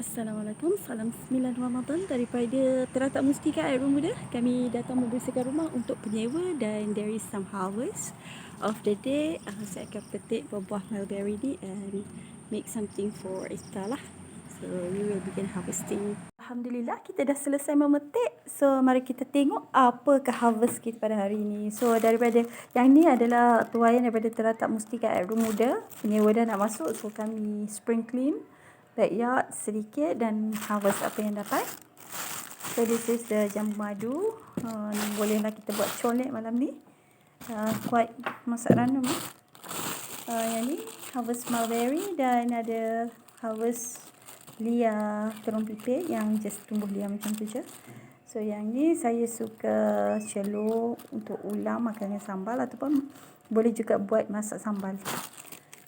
Assalamualaikum, salam 9 Ramadan daripada Teratak Mustika Air Muda. Kami datang membersihkan rumah untuk penyewa dan there is some harvest of the day. Saya akan petik buah mulberry ni and make something for iftar lah. So we will begin harvesting. Alhamdulillah kita dah selesai memetik. So mari kita tengok apakah harvest kita pada hari ini. So daripada yang ni adalah tuaian daripada Teratak Mustika Air Muda. Penyewa dah nak masuk, so kami spring clean backyard sedikit dan harvest apa yang dapat. So this is the jambu madu. Bolehlah kita buat colek malam ni. Quite masak random. Yang ni harvest mulberry dan ada harvest liar terung pipit yang just tumbuh liar macam tu je. So yang ni saya suka celur untuk ulam makan dengan sambal ataupun boleh juga buat masak sambal.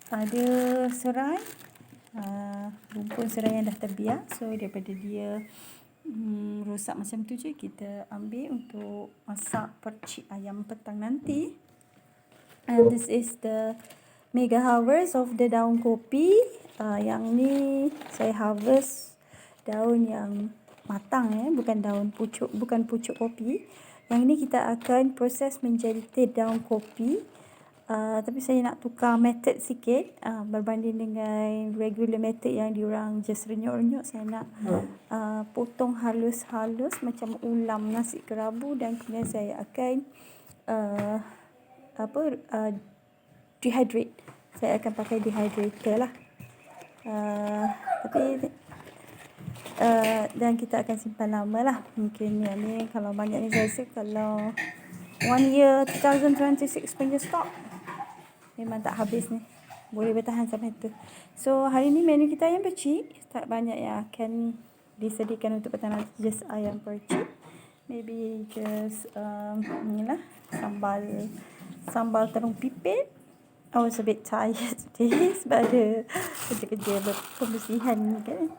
Ada serai. Rumpun serai yang dah terbiak, so daripada dia rosak macam tu je, kita ambil untuk masak percik ayam petang nanti. And this is the mega harvest of the daun kopi. Yang ni saya harvest daun yang matang, bukan daun pucuk, bukan pucuk kopi. Yang ni kita akan proses menjadi teh daun kopi. Tapi saya nak tukar method sikit, berbanding dengan regular method yang diorang just renyuk-renyuk. Saya nak potong halus-halus macam ulam nasi kerabu, dan kemudian saya akan dehydrate. Saya akan pakai dehydrator lah. Dan kita akan simpan lama lah. Mungkin yang ni kalau banyak ni saya rasa kalau 1 year 2026 punya stock memang tak habis ni. Boleh bertahan sampai tu. So hari ni menu kita ayam percik. Tak banyak yang akan disediakan untuk petang nanti. Just ayam percik. Maybe just inilah sambal terung pipit. I was a bit tired today sebab ada kerja-kerja pembersihan ni kan.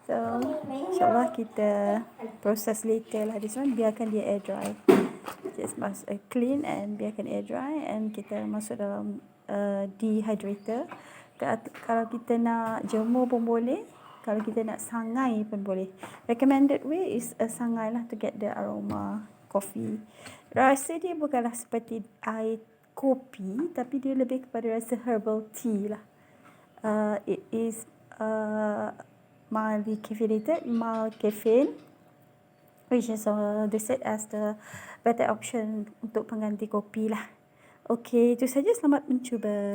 So insyaAllah kita proses later lah. This one biarkan dia air dry. Just clean and biarkan air dry, and kita masuk dalam dehydrator. Kalau kita nak jemur pun boleh, kalau kita nak sangai pun boleh. Recommended way is sangai lah to get the aroma coffee. Rasa dia bukanlah seperti air kopi, tapi dia lebih kepada rasa herbal tea lah. It is mildly caffeinated, mild caffeine, which is they said as the better option untuk pengganti kopi lah. Okey, itu saja. Selamat mencuba.